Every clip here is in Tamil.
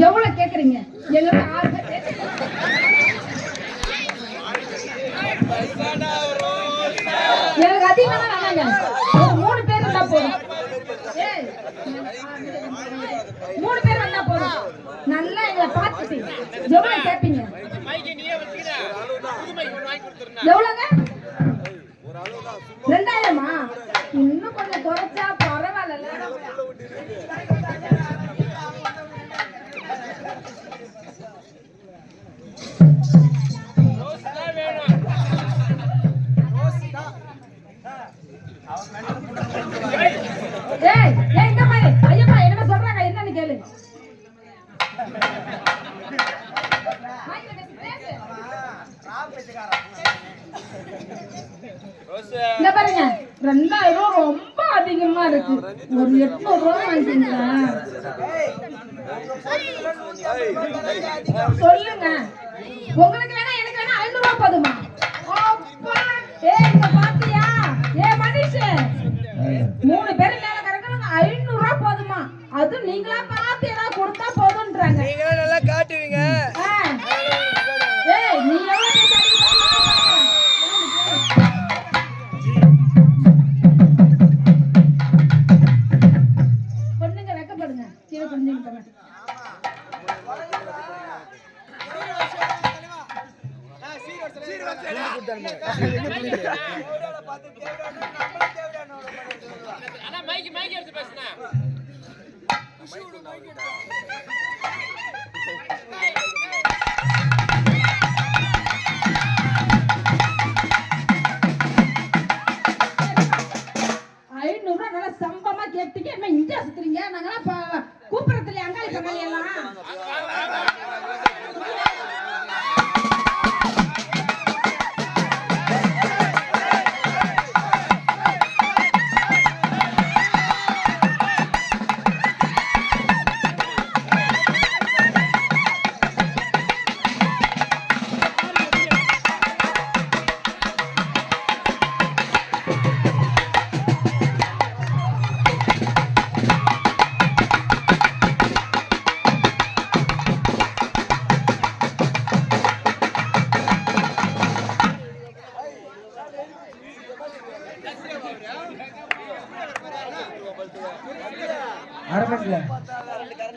எவ்வளவு கேக்குறீங்க? எங்களுக்கு 6 பேர். எனக்கு அதிகமா வேணாங்க. ஒரு 3 பேர் இருந்தா போதும். 3 பேர் வந்தா போதும். நல்லா எங்களை பார்த்துட்டு எவ்வளவு கேட்பீங்க? எவ்வளவுங்க? 2000மா? இன்னும் கொஞ்சம் குறைச்சா பரவாயில்ல. இந்த மாதிரி ஐயப்பா என்ன சொல்றாங்க என்னன்னு கேளு. இந்த பாருங்க 2000 ரொம்ப அதிகமா இருக்கு. ஒரு 800 ரூபாய் வாங்கிட்டீங்களா? சொல்லுங்க. உங்களுக்கு வேணா எனக்கு வேணா 500 ரூபாய் போதுமா? இங்க பாத்தியா? மனுஷன் 3 பேர் மேல கறக்குறாங்க. 500 ரூபாய் போதுமா? அது நீங்களா பார்த்து ஏதாவது கொடுத்தா போதும்ன்றாங்க. நீங்க நல்லா காட்டுவீங்க. நீ எவ்வளவு பொண்ணுங்க வெக்கப்படுங்க. கீழே புரிஞ்சுக்கிட்டோங்க. சம்பமா கேட்டீங்க. என்ன இங்க சுத்துறீங்க? நாங்கெல்லாம் கூப்பிடத்துல அங்காளி பங்காளி எல்லாம்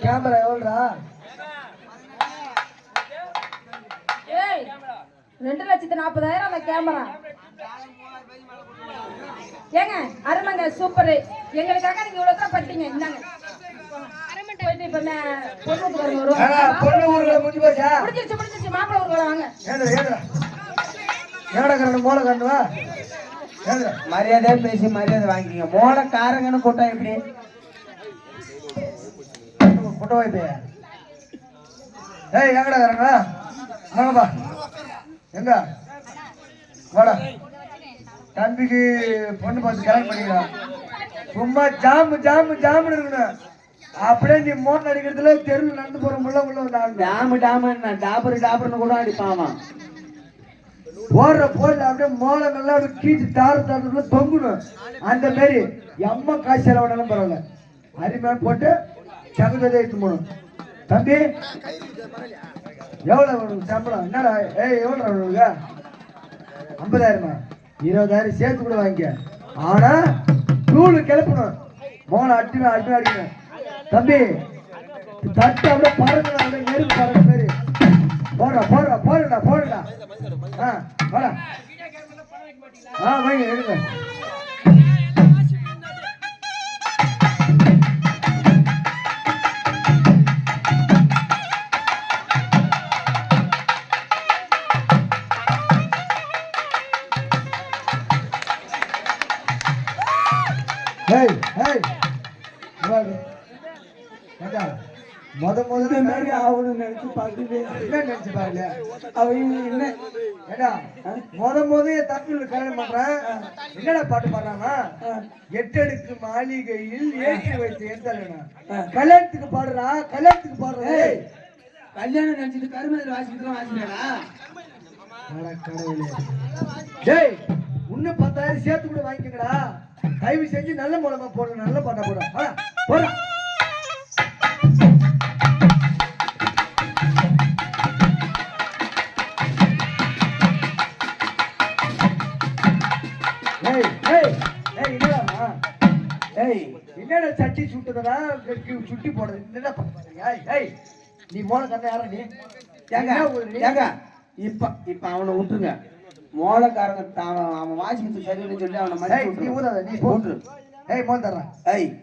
கேமரா எவ்வளோடா? 2,40,000 அந்த கேமரா. ஏங்க அருமங்க சூப்பர். எங்களுக்காக நீங்க இவ்வளவு தான் பட்டீங்க. இந்தாங்க போயிட்டு இப்ப பொண்ணு ஊர்ல முடிஞ்சிருச்சு. மாப்பிள்ளை ஊர்ல வாங்க. மோளை கண்டுவா மரியாதையா பேசி மரியாதை வாங்கிங்க. மோளை காரங்கன்னு கூட்டம் எப்படி கூட்டம் வைப்பையா? எங்கடா காரங்க? வாங்கப்பா. எங்க வாடா. தம்பிக்கு பொண்ணு பார்த்து கல்யாணம் பண்ணிக்கலாம். சும்மா ஜாமு ஜாமு ஜாமுன்னு இருக்கணும். அப்படியே நீ மோட்டர் அடிக்கிறதுல தெருவில் நடந்து போற முள்ள உள்ள டாமு டாமு டாபரு டாபர்னு கூட அடிப்பாமா. போடுற போடல அப்படியே மோளங்கள்லாம் அப்படியே கீச்சு தாரத்துல தொங்கணும். அந்த மாரி எம்ம காசு செலவினாலும் பரவாயில்ல. அரிமையா போட்டு சங்கத்தை எடுத்து போகணும். தம்பி எவ்வளவு சம்பளம்? என்னடா எவ்வளோ உனக்கு? 50,000மா? 20,000 சேர்த்து கூட வாங்கிக்க. ஆனா தூளு கிளப்பணும். மோளை அடிக்கணும். தம்பி தட்டு அப்படியே பறக்கணும். அப்படியே நெருப்பு பறக்க மாரி போடுறா. போடுடா. போடா. வாங்க எடுங்க. முதல்ல மாதிரி ஆகணும்னு நினைச்சு பார்த்துட்டு என்ன நினைச்சு பாருங்க. அவங்க என்ன ஏடா முதல் தப்பில் கல்யாணம் பண்றேன். என்னடா பாட்டு பாடுறானா? 8 அடுக்கு மாளிகையில் ஏற்றி வைத்து எந்த கல்யாணத்துக்கு பாடுறா. கல்யாணத்துக்கு பாடுற கல்யாணம் நினைச்சிட்டு கருமதில் வாசிக்கிட்டு வாசிக்கிறா. கடவுளே டேய் இன்னும் 10,000 சேர்த்து கூட வாங்கிக்கடா. தயவு செஞ்சு நல்ல மூலமா போடுற. நல்ல பாட்டா போடுற. போடுற கொடுத்ததா சுட்டி போடுது என்ன பண்ணுறீங்க? நீ மோள கண்ண யார நீ ஏங்க இப்ப அவனை விட்டுருங்க. மோளக்காரங்க அவன் வாசிக்கிறது சரியில்லைன்னு சொல்லி அவனை நீ ஊதாத நீ போட்டு மோல் தர்றேன்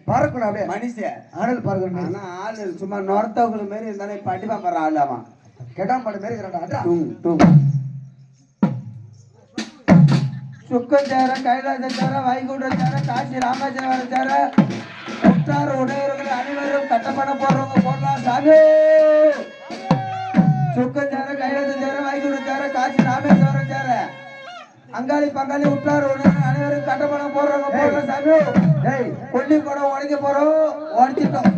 பறக்கணும் அப்படியே மனுஷன் ஆனல் பறக்கணும். ஆனா ஆளு சும்மா நொரத்தவங்களை மாரி இருந்தாலும் இப்ப அடிப்பா பாரு ஆளு அவன் கெடாம்பாடு மாரி இருக்கிறான்டா. சுக்கஞ்சார கைலாசார வைகுண்டச்சார காசி ராமாச்சார உற்றார உடையவர்கள் அனைவரும் கட்டப்பட போறவங்க போடலாம் சாமி. சுக்கஞ்சார கைலாசார வைகுண்டச்சார காசி ராமேஸ்வரச்சார அங்காளி பங்காளி உற்றார உடையவர்கள் அனைவரும் கட்டப்பட போறவங்க போடலாம் சாமி. கொல்லி குடம் உடைக்க போறோம், உடைச்சிட்டோம்.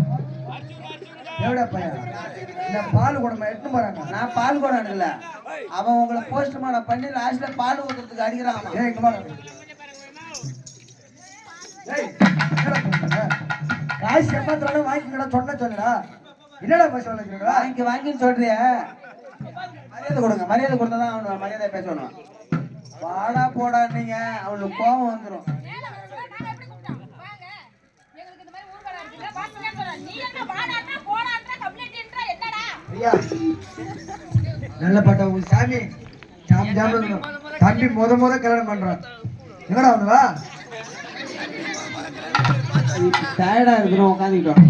எவ்வளோ பையன் இந்த பால் குடமா எட்டு போறாங்க. நான் பால் குடம் எடுக்கல, அவன் உங்களை போஸ்ட்மார்ட்டம் பண்ணி லாஸ்ட்ல பால் ஊத்துறதுக்கு அடிக்கிறான். காசு எம்மாத்திரால வாங்கிக்கடா சொன்ன சொல்லுடா. என்னடா பஸ் வாங்கின்னு சொல்றிய? மரியாதை கொடுங்க. மரியாதை கொடுத்தாதான் அவனு மரியாதை பேசணும். வாடா போடா நீங்க அவனுக்கு கோபம் வந்துடும். நல்ல பாட்டா உங்க சாமி ஜாம் ஜாம் தம்பி முத கல்யாணம் பண்றான். எங்கடா அவனுவா டயர்டா இருக்கணும் உட்காந்துக்கிட்டோம்.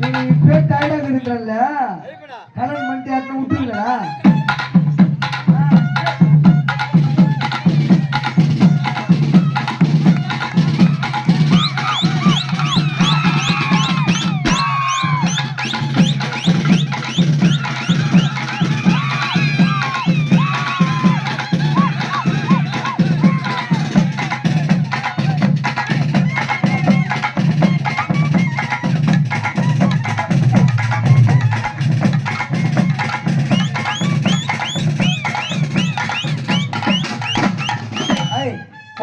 நீ இப்பே டயர்டா இருக்கிறல்ல, கல்யாணம் பண்ணிட்டு யாரும் விட்டுருங்களா?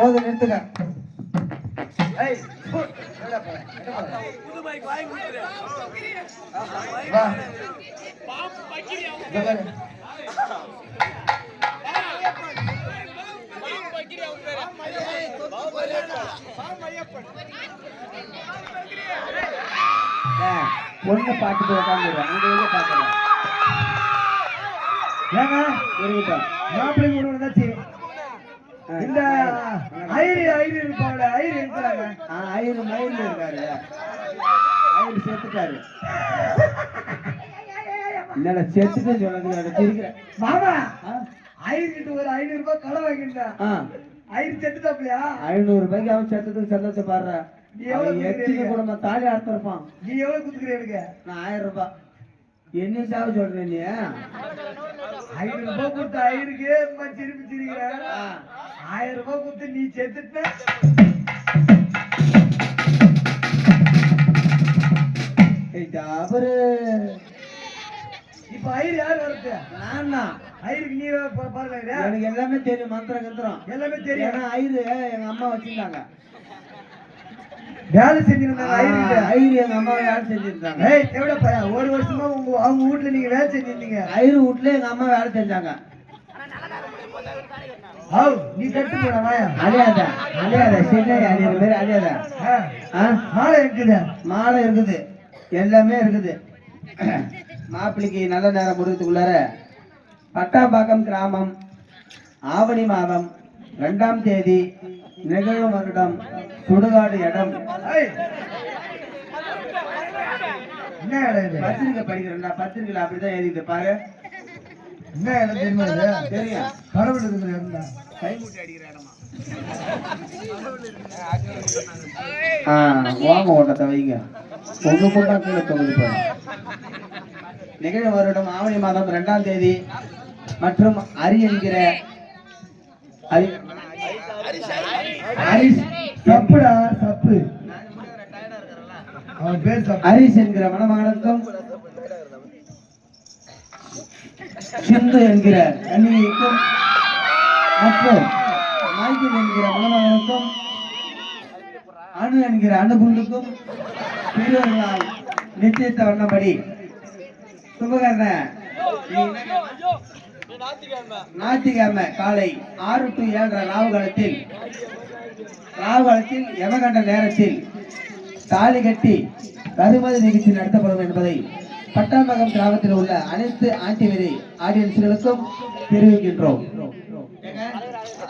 போது நிறுத்துங்க. பொண்ணு பாட்டுட்டு உட்காந்துடுறேன். அங்க பாக்குறேன். ஏங்க இருக்கட்டும், மாப்பிள்ளை கூட வந்தாச்சு. இந்த ஐரு இருப்பாங்க, ஐரு இருக்கிறாங்க. ஐரு மயில இருக்காரு, ஐரு செத்துட்டாரு. என்னடா செத்துட்டு சொன்னது சிரிக்கிறேன். மாமா ஐரு ஒரு 500 ரூபாய் கடை வாங்கிட்டான். ஐரு செத்துட்டாப்லையா? 500 ரூபாய்க்கு அவன் செத்துட்டு செல்லத்தை பாடுற. எத்தனை குடும்ப தாலி அறுத்திருப்பான். நீ எவ்வளவு குத்துக்கிற எனக்கு? நான் 1000 ரூபாய். என்ன சாவு சொல்றேன் நீ? 500 ரூபாய் கொடுத்து ஐருக்கு திருப்பி சிரிக்கிற. 1000 ரூபாய் கொடுத்து நீ செத்துட்ட. இப்ப ஐயர் யார் வருது? நான் தான். ஐயருக்கு நீ பாருங்க. எனக்கு எல்லாமே தெரியும், மந்திரம் கந்திரம் எல்லாமே தெரியும். ஏன்னா ஐயரு எங்க அம்மா வச்சிருந்தாங்க, வேலை செஞ்சிருந்தாங்க. ஐயரு எங்க அம்மா வேலை செஞ்சிருந்தாங்க. எவ்வளவு 1 வருஷமா அவங்க வீட்டுல நீங்க வேலை செஞ்சிருந்தீங்க? ஐயரு வீட்டுல எங்க அம்மா வேலை செஞ்சாங்க. நீ கட்டு போட அழியாத அழியாத சின்ன பேர் அழியாத. மாலை இருக்குது, மாலை இருக்குது, எல்லாமே இருக்குது. மாப்பிள்ளைக்கு நல்ல நேரம் முடிறதுக்குள்ளார பட்டாம்பாக்கம் கிராமம் ஆவணி மாதம் 2ஆம் தேதி நிகழும் வருடம் சுடுகாடு இடம். பத்திரிக்கை படிக்கிறேன்டா, பத்திரிக்கையில் அப்படிதான் எழுதிட்டு பாரு. என்ன இடம் தெரியுமா? தெரியும், கடவுள் இருக்கிற இடம். கைமுட்டி அடிக்கிற இடமா? ஓம ஓட்டத்தை வைங்க, உங்க கூட்டா கீழே தொகுதி பாரு. நிகழும் வருடம் ஆவணி மாதம் 2ஆம் தேதி மற்றும் அரி என்கிற ஹரிஸ் என்கிற மணமகனுக்கும் சிந்து என்கிற கன்னிகைக்கும் மற்றும் மைக்கேல் என்கிற மணமகனுக்கும் அணு என்கிற அணுகுண்டுக்கும் பெரியவர்களால் நிச்சயித்த வண்ணபடி சுபகரண ஞாயிற்றுக்கிழமை காலை 6 to 7 ராவு காலத்தில் யமகண்ட நேரத்தில் தாலி கட்டி கருமதி நிகழ்ச்சி நடத்தப்படும் என்பதை பட்டாம்பகம் கிராமத்தில் உள்ள அனைத்து ஆன்டிவெரி ஆடியன்ஸ்களுக்கும் தெரிவிக்கின்றோம்.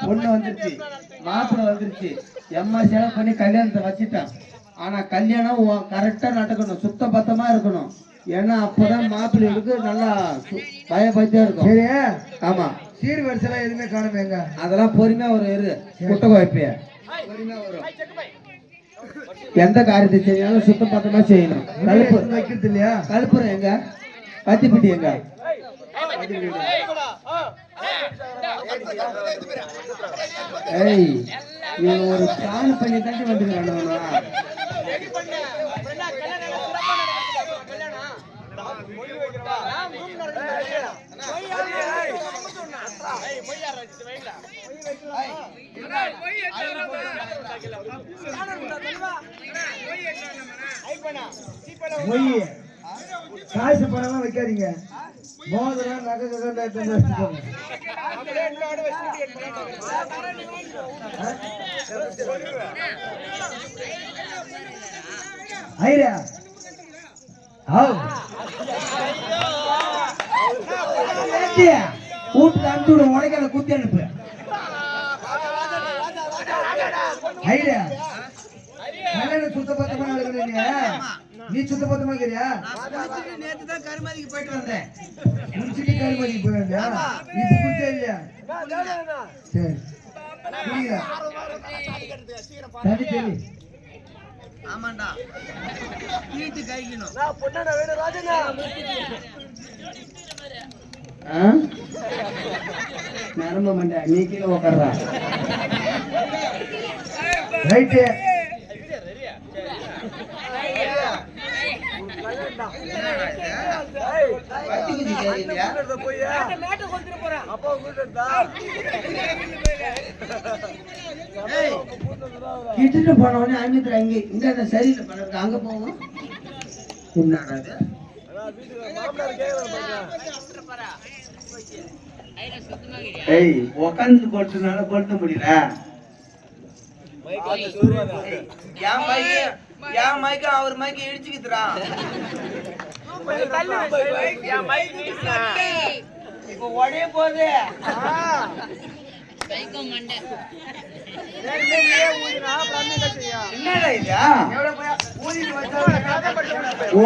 பொண்ணு வந்துருச்சு, மாப்பிள்ளை வந்துருச்சு, எம்மா செலவு பண்ணி கல்யாணத்தை வச்சுட்டான். ஆனா கல்யாணம் கரெக்டா நடக்கணும், சுத்த பத்தமா இருக்கணும். ஏன்னா அப்பதான் மாப்பிள்ளைகளுக்கு நல்லா பயபக்தியா இருக்கும். சரி, ஆமா, சீர் வரிசெல்லாம் எதுவுமே காணுமே எங்க? அதெல்லாம் பொறுமையா ஒரு குட்டை குழப்பிய பொறுமையா வரும். எந்த காரியத்தை செய்யணும் சுத்த பத்தமா செய்யணும். கழுப்பு வைக்கிறது இல்லையா? கழுப்புறம் எங்க? கத்திப்பிட்டி எங்க? ஏய், இவன் ஒரு பிளான் பண்ணி தாண்டி வந்துக்கிறான். காசு பணம்லாம் வைக்காதீங்க. மோதிரம் நகை ஐயா வீட்டுக்கு அனுப்பிச்சு விட, உடைக்கல குத்தி அனுப்பு. ஐயா சுத்த பத்தமா இருக்கிறீங்க, நீ சுத்த பத்தமா இருக்கிறியா? நேற்றுதான் கருமதிக்கு போயிட்டு வந்தேன். குடிச்சிட்டு கருமதிக்கு போயிருந்தியா? இப்ப குடிச்சா இல்லையா? சரி, புரியுதா? சரி சரி, ஆமாண்டா, வீட்டு கைக்கணும். நரம்ப மண்டா, நீ கீழே உட்கார்றா. ரைட்டு. கிட்டு போனவனே அங்கிட்டு அங்கே இந்த சரியில்லை பண்ண அங்க போவோம். என்னடா ஏய், உக்காந்து கொட்டுனால கொட்ட முடியல. என் மைக்கு அவர் மைக்கு இடிச்சுக்கிட்டுறா. இப்ப உடைய போகுது. என்னடா இதா? ஓ,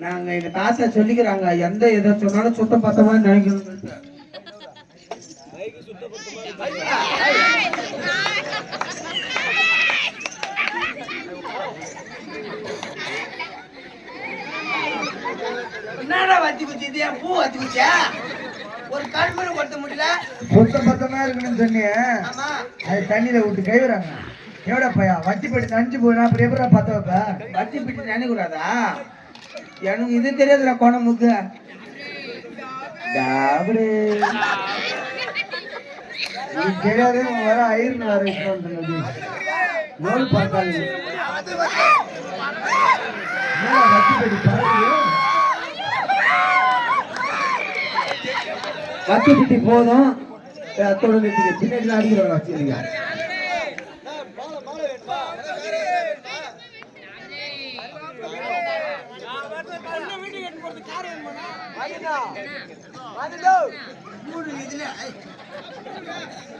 நாங்க எங்க தாத்தா சொல்லிக்கிறாங்க, எந்த எதை சொன்னாலும் சுத்த பத்தமா நினைக்கணும். என்னடா வத்தி குச்சியா? பூ வத்தி குச்சியா? ஒரு கண்மணி கொட்ட முடியல. சுத்த பத்தமா இருக்கணும்னு சொன்னீங்க, அது தண்ணியில விட்டு கைவிறாங்க. எவ்வளோ பையா வட்டி பெட்டி நஞ்சு போயினா அப்புறம் எப்படி பத்த வைப்ப? வட்டி பெட்டி நினைக்க கூடாதா? எனக்கு இது தெரியாதுல கோணமுக்கு. நீ தெரியாதே வர ஐயர்னு வர சொன்னது நோல் பார்க்காது. வட்டி பெட்டி பறக்குது. வத்தி பிட்டி போதும். அத்தோட பின்னாடி அடிக்கிறவங்க வச்சுருங்க.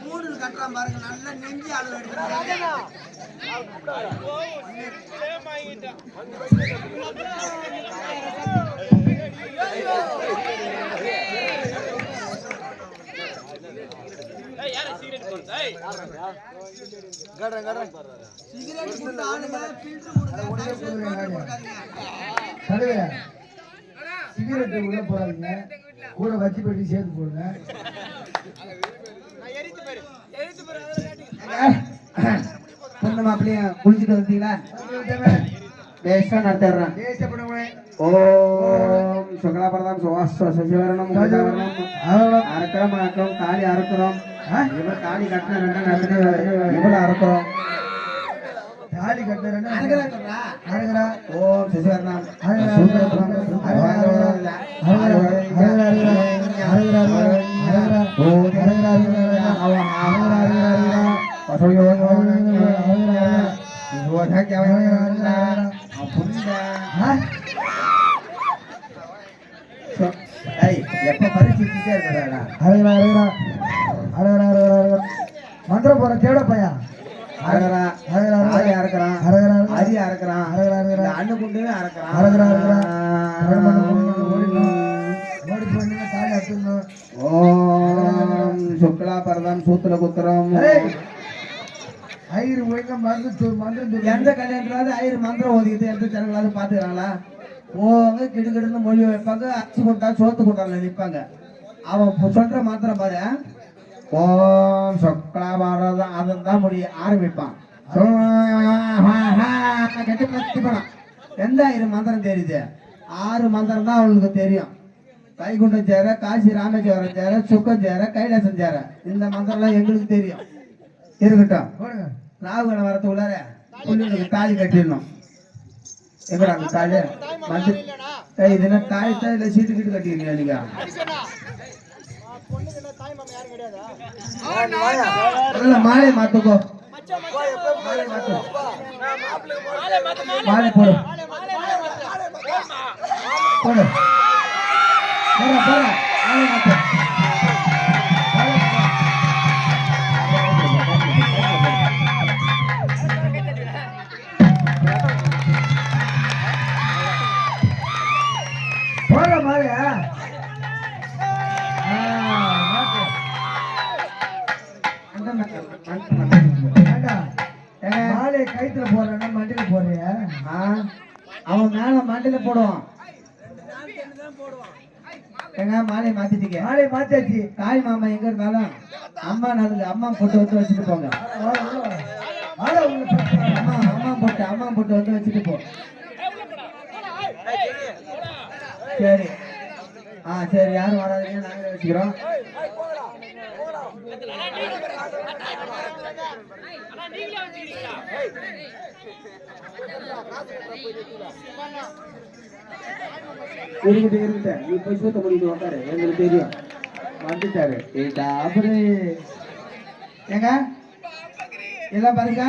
மூணு கட்டுறான் பாருங்க, நல்லா நெஞ்சு ஆளு சிகரெட் உள்ள போறாங்க, கூட வச்சு பெட்டி சேர்த்து போடுங்க. பொண்ணு மாப்பிள்ளைய குளிச்சுட்டு வந்தீங்களா? பேச நடத்துறேன். ஓம் சுக்லாபரதம் சசிவரணம் அறுக்கிறோம் அறுக்கிறோம் தாலி அறுக்கிறோம். இவன் தாலி கட்டின ரெண்டா நடந்து இவ்வளவு அறுக்கிறோம். தாலி கட்டின ஓம் சசிவரணம் ஓ ஏய் எப்ப பரிசுட்டே இருக்கடா அழகா அழகா அழகா அழகா அழகா மந்திரம் போற தேட பையா அரகரா அழகா ஆரி அறக்குறான் அழகா அரி அறக்குறான் அழகா அழகா அண்ணு குண்டுவே அறக்குறான் அழகா அழகா ஓடி போய் தாலி அத்துணும். ஓம் சுக்லா பரதம் சூத்திர குத்திரம் ஐயர் ஒழுங்கா மந்திரம் எந்த கல்யாணத்துலாவது ஐயர் மந்திரம் ஓதிக்கிட்டு எந்த ஜனங்களாவது பாத்துக்கிறாங்களா? போங்க கிடுகிடுன்னு மொழி வைப்பாங்க, அச்சு கொண்டா சோத்து கொண்டாங்க நிற்பாங்க. அவன் சொல்ற மந்திரம் பாரு, ஓம் சுக்லா பரதம் அதான் முடியும் ஆரம்பிப்பான். கெட்டு பத்தி போனான். எந்த ஐயர் மந்திரம் தெரியுது? 6 மந்திரம் தான் அவளுக்கு தெரியும். வைகுண்டம் சேர, காசி ராமேஸ்வரம் சேர, சுக்கம் சேர, கைலாசம் சேர. இந்த மந்திரம்லாம் எங்களுக்கு தெரியும். இருக்கட்டும், ராகுகண வரத்துக்குள்ளார புள்ளிகளுக்கு தாலி கட்டிடணும். எங்கடா அந்த தாலி வந்து இதுனா தாயத்தா இல்லை சீட்டு கிட்டு கட்டிக்கிறீங்க நீங்க? இல்ல மாலை மாத்துக்கோ, மாலை போடு போடு போற போற மாலை மாத்து. போற மாதிரியா மாலை கைத்துல போறேன்னா மண்டியில போறியா? அவன் மேல மண்டியில போடுவான். எங்க மாலை மாத்திட்டீங்க? மாலை மாத்தாச்சு. தாய் மாமா எங்க இருந்தாலும் அம்மா நல்லது, அம்மா போட்டு வந்து வச்சுட்டு போங்க. அம்மா போட்டு வந்து வச்சுட்டு போ. சரி சரி, யாரும் வராதீங்க, நாங்களே வச்சுக்கிறோம். இருக்கட்டு, நீ போய் சூத்த முடிக்கிட்டு உட்காரு, எங்களுக்கு தெரியும் வந்துட்டாரு. ஏங்க எல்லாம் பாருங்க,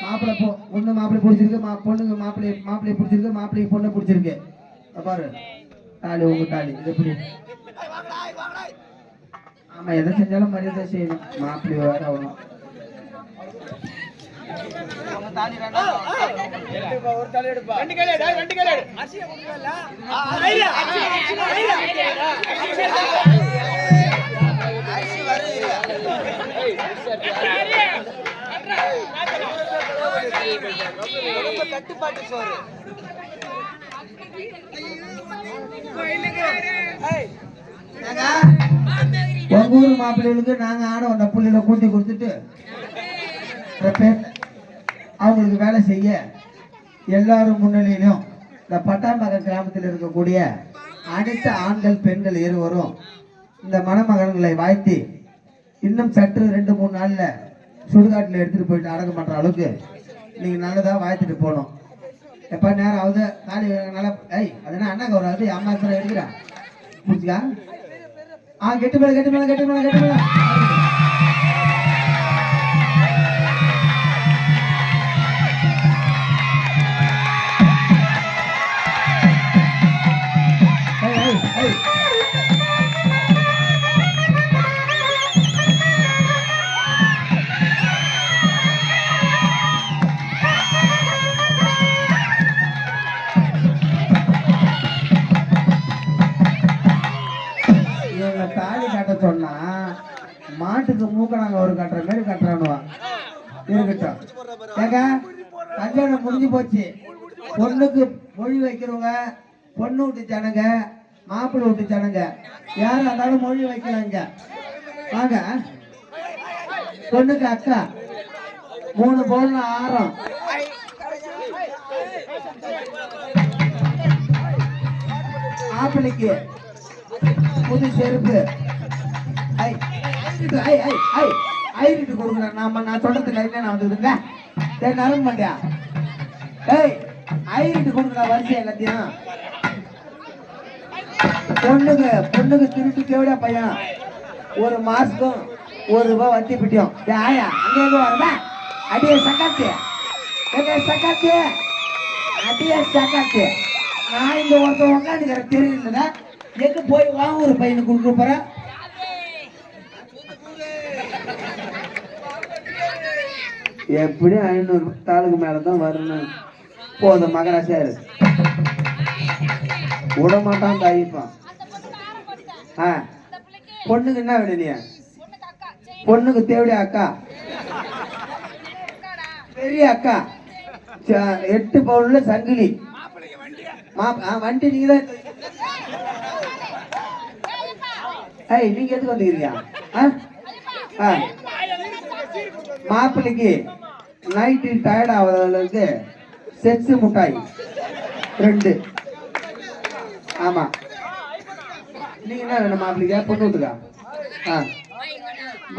மாப்பிள்ளை பொண்ணு மாப்பிள்ளை பிடிச்சிருக்கு, பொண்ணுங்க மாப்பிள்ளை பிடிச்சிருக்கு, மாப்பிள்ளைக்கு பொண்ணை பிடிச்சிருக்கு. பாரு தாலி, உங்க தாலி இது எப்படி? ஆமா, எதை செஞ்சாலும் மரியாதை செய்யணும். மாப்பிள்ளை வேற ஆகணும். கட்டுப்பாட்டு சோறு உங்க ஊர் மாப்பிள்ளைகளுக்கு நாங்க ஆட வந்த புள்ளில கூட்டி கொடுத்துட்டு அவங்களுக்கு வேலை செய்ய எல்லாரும் முன்னிலையிலும் இந்த பட்டாம்பகம் கிராமத்தில் இருக்கக்கூடிய அனைத்து ஆண்கள் பெண்கள் இருவரும் இந்த மணமகன்களை வாழ்த்தி இன்னும் சற்று 2-3 நாள்ல சுடுகாட்டில் எடுத்துட்டு போயிட்டு அடக்கம் பண்ற அளவுக்கு நீங்க நல்லதா வாழ்த்துட்டு போகணும். எப்ப நேரம் ஆகுது தாலி நல்லா அதுனா அண்ணா கௌராது அம்மா இருக்கிற எடுக்கிறா புரிச்சுக்கா. கெட்டு மேல கெட்டு மேல கெட்டு மேல கெட்டு மேல தாலி கட்ட சொன்னா மாட்டுக்கு மூக்கணாங்க ஒரு கட்டுற மாதிரி கட்டுறானுவான். இருக்கட்டும், ஏங்க கல்யாணம் முடிஞ்சு போச்சு. பொண்ணுக்கு மொழி வைக்கிறவங்க, பொண்ணு விட்டு ஜனங்க, மாப்பிள்ளை விட்டு ஜனங்க யாரும் இருந்தாலும் மொழி வைக்கலாங்க. வாங்க, பொண்ணுக்கு அக்கா 3 பவுன் ஆரம், மாப்பிள்ளைக்கு புது செருப்பு. ஐரிட்டு கொடுக்குறேன். நான் சொல்றதுக்கு என்ன வந்துருங்க நரம்பு மாட்டியா? ஐரிட்டு கொடுக்குற வரிசை எல்லாத்தையும் பொண்ணுக்கு திருட்டு கேவிடா பையன் 1 மாசத்துக்கும் 1 ரூபாய் வட்டி பிட்டியும். ஆயா அங்க எங்க வரதா? அடியே சக்காத்து, அடியே சக்காத்து. நான் இங்க ஒருத்தன் உட்காந்துக்கிறேன் தெரியல. எங்க போய் வாங்க ஒரு பையனுக்கு கொடுக்க போற? எப்படி 500 தாளுக்கு மேலதான் வரணும். போதும் மகராசாரு விட மாட்டான் தாயிப்பான். பொண்ணுக்கு என்ன வேணும் நீ? பொண்ணுக்கு தேவையா அக்கா? பெரிய அக்கா 8 பவுன்ல சங்கிலி. வண்டி நீங்க தான். நீங்க எதுக்கு வந்துக்கிறீங்க? மாப்பிள்ளைக்கு நைட்டு டயர்ட் ஆகுறதுக்கு செக்ஸ் முட்டாய் 2. ஆமா நீங்க என்ன வேணும் மாப்பிள்ளைக்கா? பொண்ணு விட்டுக்கா?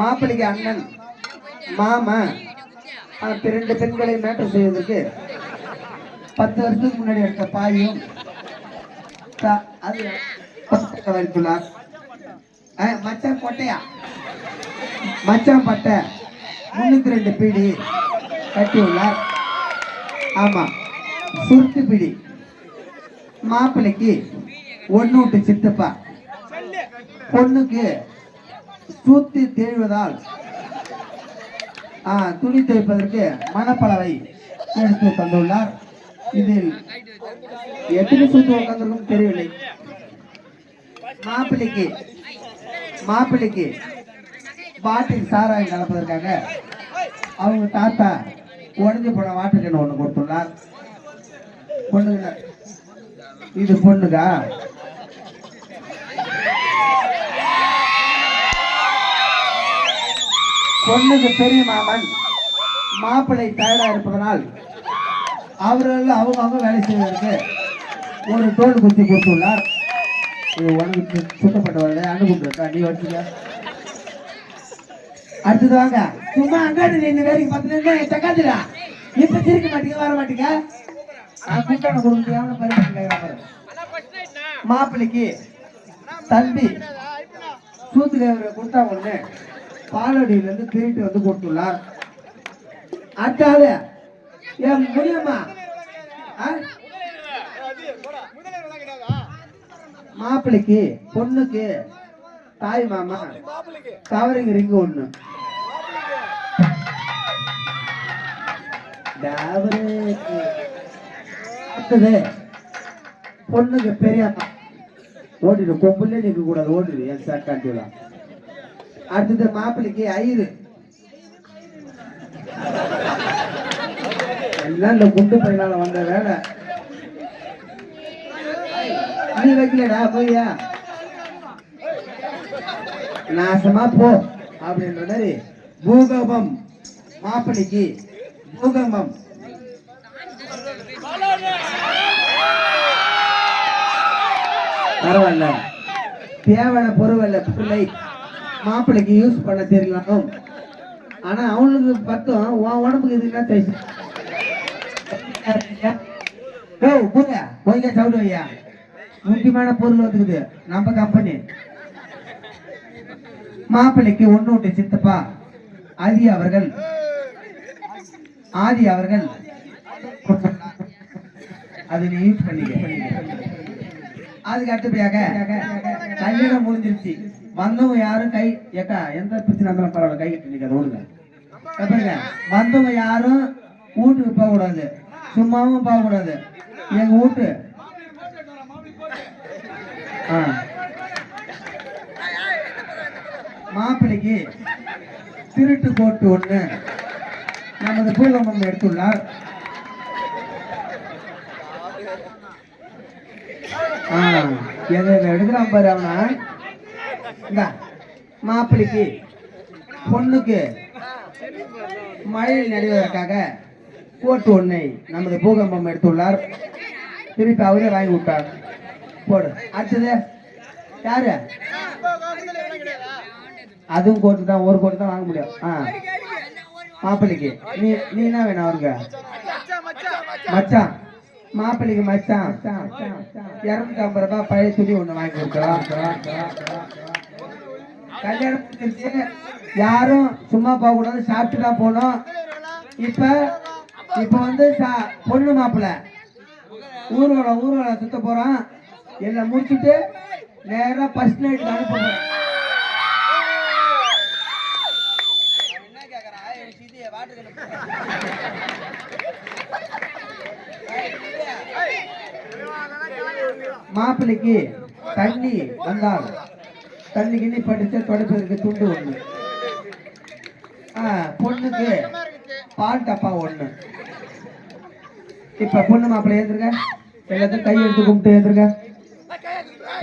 மாப்பிள்ளைக்கு அண்ணன் மாமா 2 பெண்களை மேட்டர் செய்வதற்கு 10 வருஷத்துக்கு முன்னாடி எடுத்த பாயும் அது வைத்துள்ளார். மச்சான் கொட்டையா மச்சான் பட்டை 302 பீடி கட்டியுள்ளார். ஆமா சுருட்டு பீடி. மாப்பிள்ளைக்கு 1 விட்டு சித்தப்பா. பொண்ணுக்கு சூத்தி தேய்வதால் துணி துவைப்பதற்கு மணப்பளவை எடுத்து தந்துள்ளார். இதில் எத்தனை சூத்து உட்கார்ந்துருக்கும் தெரியவில்லை. மாப்பிள்ளைக்கு பாட்டில் சாராயம் கலப்பதற்காக அவங்க தாத்தா உடஞ்சி போன வாட்டர் கேன் 1 கொடுத்துள்ளார். பொண்ணுங்க இது பொண்ணுக்கா? பொண்ணுக்கு பெரிய மாமன் மாப்பிள்ளை டயர்டா இருப்பதனால் அவர்கள் அவங்க வேலை செய்வதற்கு 1 தோல் குத்தி கொடுத்துள்ளார். இது உனக்கு சுத்தப்பட்டவர்களே அனுப்பிட்டு நீ வச்சுக்க. அடுத்தது வாங்க. சும்மா அங்காடி இந்த வேலைக்கு 10 நிமிஷம் சக்காத்துடா. இப்ப சிரிக்க மாட்டீங்க, வர மாட்டீங்க. கூட்டான கொடுக்க பரிமாற்றம். மாப்பிள்ளைக்கு தம்பி சூத்துல கொடுத்தா 1 பாலடியில இருந்து திருட்டு வந்து கொடுத்துள்ளார். அடுத்தாது என் முடியுமா? மாப்பிள்ளைக்கு பொண்ணுக்கு தாய் மாமா கவரிங் ரிங் 1. அடுத்தது பொண்ணுக்கு பெரியம்மா ஓடிடு. கொம்புல நிற்க கூடாது, ஓடிடு. என் சார் காட்டிடலாம். அடுத்தது மாப்பிள்ளைக்கு ஐயரு. எல்லாம் இந்த குண்டு பையனால வந்த வேலை. நீ வைக்கலடா போய்யா நாசமா போ அப்படின்ற மாதிரி பூகம்பம். மாப்பிள்ளைக்கு பூகம்பம். பரவாயில்ல, தேவையான பொருள் பிள்ளை மாப்பிள்ளைக்கு யூஸ் பண்ண தெரியலாம். ஆனா அவனுக்கு பத்தம் உடம்புக்கு இது என்ன சவுடு ஐயா. முக்கியமான பொருள் வந்துக்குது நம்ம கம்பெனி. மாப்பிள்ளைக்கு 1 விட்டு சித்தப்பா ஆதி அவர்கள் அது நீ யூஸ் பண்ணிக்க. அதுக்கு அடுத்தபடியாக கல்யாணம் முடிஞ்சிருச்சு. வந்தவங்க யாரும் கை ஏக்கா எந்த பிரச்சனை இருந்தாலும் பரவாயில்ல கை கட்டி நிற்காது. ஓடுங்க வந்தவங்க யாரும் வீட்டுக்கு போக கூடாது, சும்மாவும் போக கூடாது. எங்க வீட்டு மாப்பிள்ளைக்கு திருட்டு கோட்டு 1 நமது பூகம்பம் எடுத்துள்ளார். எடுக்கிறான் பாரு அவனா. மாப்பிள்ளைக்கு பொண்ணுக்கு மழையில் நடைவதற்காக கோட்டு 1 நமது பூகம்பம் எடுத்துள்ளார். திருப்பி அவரே வாங்கி விட்டார். போடு. அடுத்தது யாரு? அதுவும் கோட்டு தான், 1 கோட்டு தான் வாங்க முடியும். மாப்பிள்ளைக்கு நீ என்ன வேணும் அவருக்கு? மச்சான். மாப்பிள்ளைக்கு மச்சான் 250 ரூபாய் பழைய துணி 1 வாங்கி கொடுக்கலாம். கல்யாணம் யாரும் சும்மா போக கூடாது, சாப்பிட்டு தான் போகணும். இப்ப வந்து பொண்ணு மாப்பிள்ளை ஊர்வலம் சுத்த போறோம். எல்லாம் முடிச்சுட்டு நேரா ஃபர்ஸ்ட் நைட் அனுப்புறேன். மாப்பிள்ளைக்கு தண்ணி வந்தால் தண்ணி கிண்ணி படிச்ச தொடப்பதற்கு துண்டு ஒண்ணு, பொண்ணுக்கு பால் டப்பா ஒண்ணு. இப்ப பொண்ணு மாப்பிள்ளை ஏத்துருங்க, எல்லாத்தையும் கை எடுத்து கும்பிட்டு ஏத்துருங்க.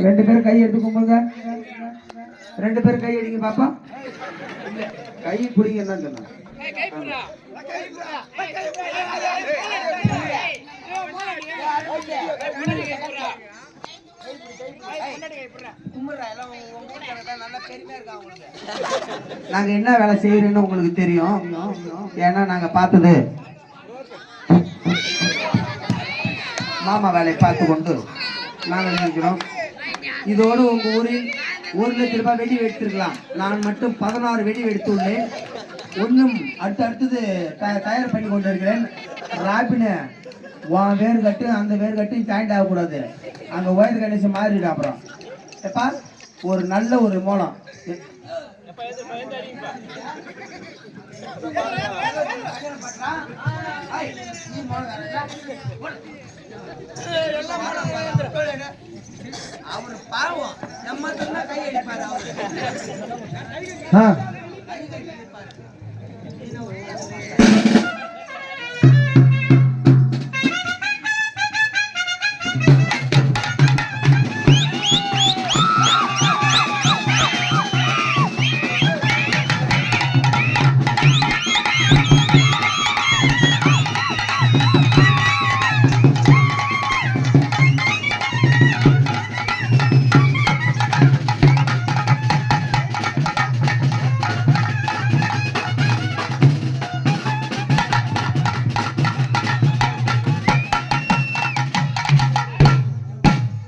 2 பேரும் கை எடுத்து கும்பிடுங்க. 2 பேரும் கை அடிங்க பாப்பா. கை பிடிங்க தான் சொன்னா. நாங்க என்ன வேலை செய்யறோம்னு உங்களுக்கு தெரியும், ஏன்னா நாங்க பார்த்தது மாமா வேலையை பார்த்து கொண்டு நாங்கள் நினைக்கிறோம். இதோடு உங்க ஊரில் 1 லட்சம் ரூபாய் வெடி வெடித்திருக்கலாம். நான் மட்டும் 16 வெடி வெடித்துள்ளேன். ஒன்றும் அடுத்தது தயார் பண்ணி கொண்டு இருக்கிறேன். ராபின வேறு கட்டு அந்த வேறு கட்டு ஜாயிண்ட் ஆகக்கூடாது. அங்க ஒயர் கணேசன் மாறிடு. அப்புறம் எப்பா ஒரு நல்ல ஒரு மோளம் அவரு பாவம் நம்ம கை அடிப்பாரு.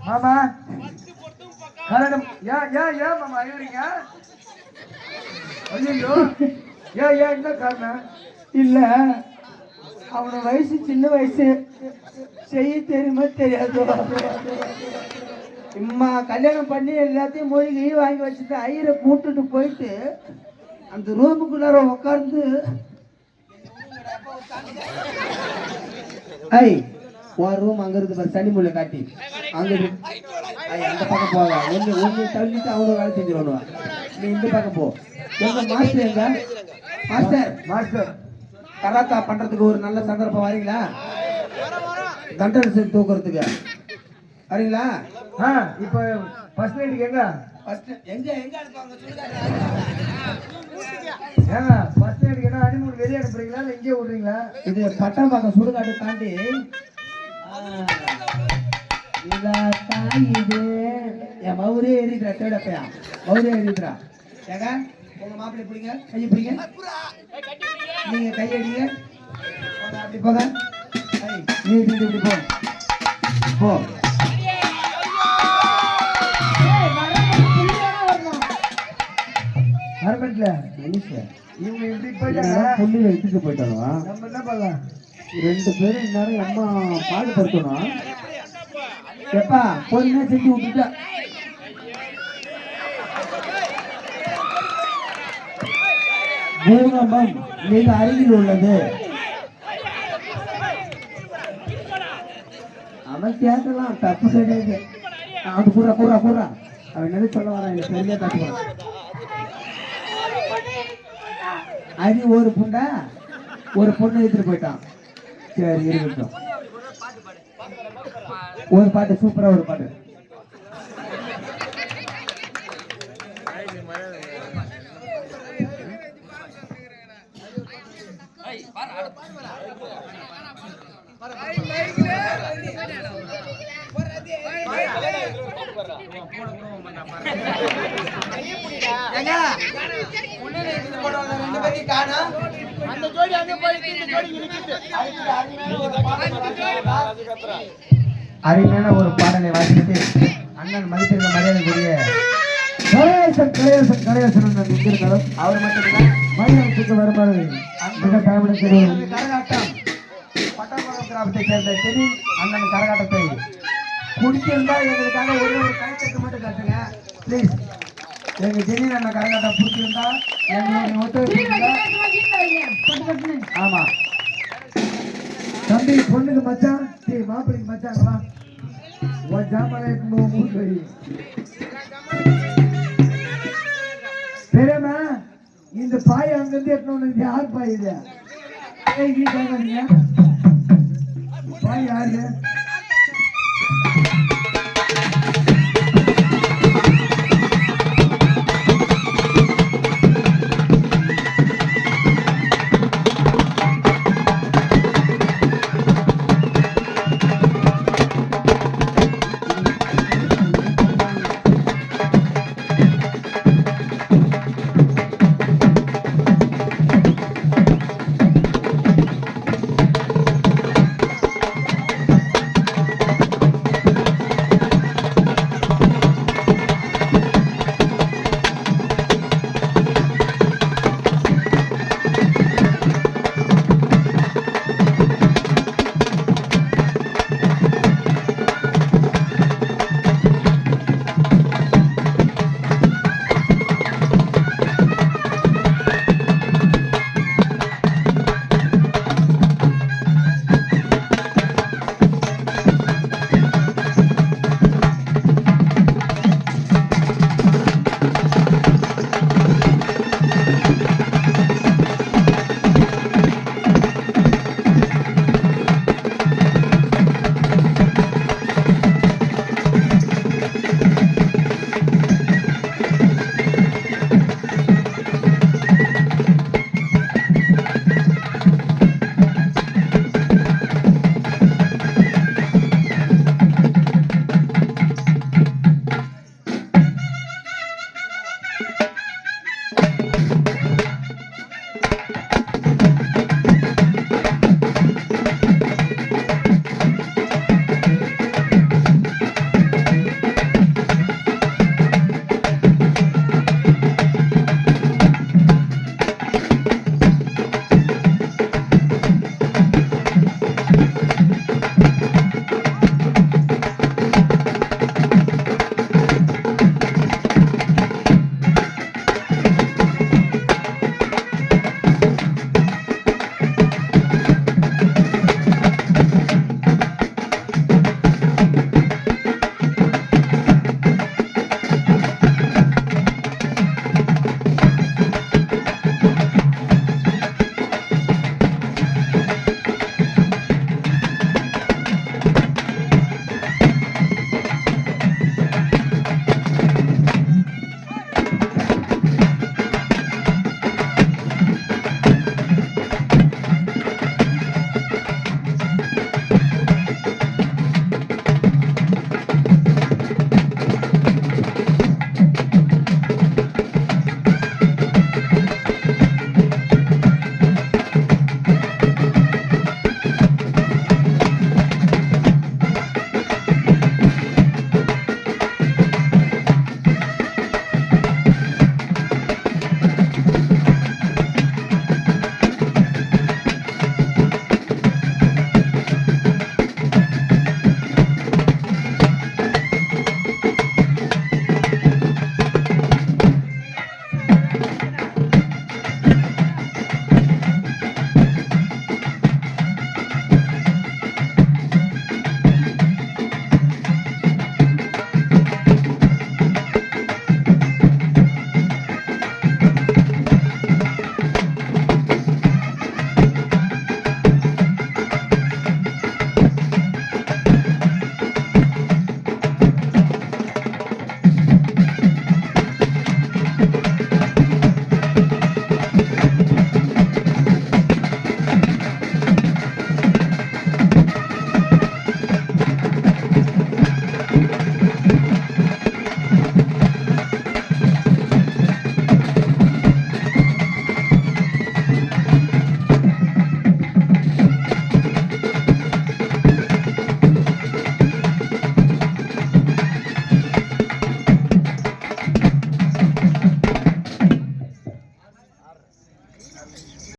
மாமா கரடம் ஏன் மாமா அழுவீங்க? ஐயோ ஏன் என்ன காரணம்? இல்ல அவன வயசு சின்ன வயசு, செய்ய தெரியுமா தெரியாது. இம்மா கல்யாணம் பண்ணி எல்லாத்தையும் மொழி வாங்கி வச்சுட்டு ஐயரை கூட்டுட்டு போயிட்டு அந்த ரூமுக்குள்ளார உட்கார்ந்து ஒரு ரூம் அங்க இருக்கு பாரு, சனி மூலை காட்டி அங்க அந்த பக்கம் போவா. ஒண்ணு தள்ளிட்டு அவனும் வேலை செஞ்சிருவானுவா. நீ இந்த பக்கம் போ. எங்க மாஸ்டர் எங்க? மாஸ்டர் கராத்தா பண்றதுக்கு ஒரு நல்ல சந்தர்ப்பம் வரீங்களா? தண்டனை தூக்குறதுக்கு வரீங்களா? இப்ப ஃபர்ஸ்ட் நைட்டுக்கு எங்க ஃபர்ஸ்ட் நைட்டுக்கு என்ன ஹனிமூன் வெளியே அனுப்புறீங்களா இல்ல இங்கே விடுறீங்களா? இது பட்டாம்பாக்கம் சுடுகாடு தாண்டி இது என் மவுரே ஏறிக்கிறா. தேடப்பையா மவுரே ஏறிக்கிறா. ஏங்க உங்க மாப்பிள்ளை பிடிங்க, கையை பிடிங்க, நீங்க கையடிங்க. அப்படி போங்க, நீ இப்படி போ போ. அரமெண்ட்ல இவங்க இப்படி போயிட்டாங்க, புள்ளி எடுத்துட்டு போயிட்டாங்க. நம்ம என்ன பண்ணலாம்? 2 பேரும் இந்நேரம் அம்மா பாடுபடுத்தணும். எப்பா பொறுமையா செஞ்சு விட்டுட்டா. பூகம்பம் மிக அருகில் உள்ளது. அவன் கேட்கலாம், தப்பு கிடையாது. அது கூறா கூறா கூறா அவன் என்ன சொல்ல வரான்? எனக்கு பெரிய தப்பு. அது ஒரு புண்டா ஒரு பொண்ணு எடுத்துட்டு போயிட்டான். சரி இருக்கட்டும். ஒரு பாட்டு சூப்பரா ஒரு பாட்டு. அருமையான ஒரு பாடலை வாசித்து அண்ணன் மதிப்பிற்கு மரியாதைக்குரிய கலையரசன் இங்கிருந்தாலும் அவர் மட்டும் மயிலாடுதுறைக்கு வருமாறு மிக தமிழ் கரகாட்டம் பட்டாம்பாக்கம் கிராமத்தை சேர்ந்த தெரி அண்ணன் கரகாட்டத்தை குடிச்சிருந்தா எங்களுக்காக ஒரு கலைச்சத்து மட்டும் காட்டுங்க. ப்ளீஸ் எங்க ஜெனின் அண்ணா கரகாட்டம் பிடிச்சிருந்தா எங்களுடைய ஒத்துழைப்பு வீட்டுல இருந்தா- வச்சு பேசுமா, வீட்டுல வைங்க. பட்டு பட்டுன்னு. ஆமா தம்பி பொண்ணுக்கு மச்சான் சரி மாப்பிள்ளைக்கு மச்சான் வா ஒரு ஜாமான் எடுத்து மூட்டு வை பெரியம்மா இந்த பாய் அங்கிருந்து எட்டணும் யார் பாய் இது ஏய் நீ கேட்காதீங்க பாய் யாரு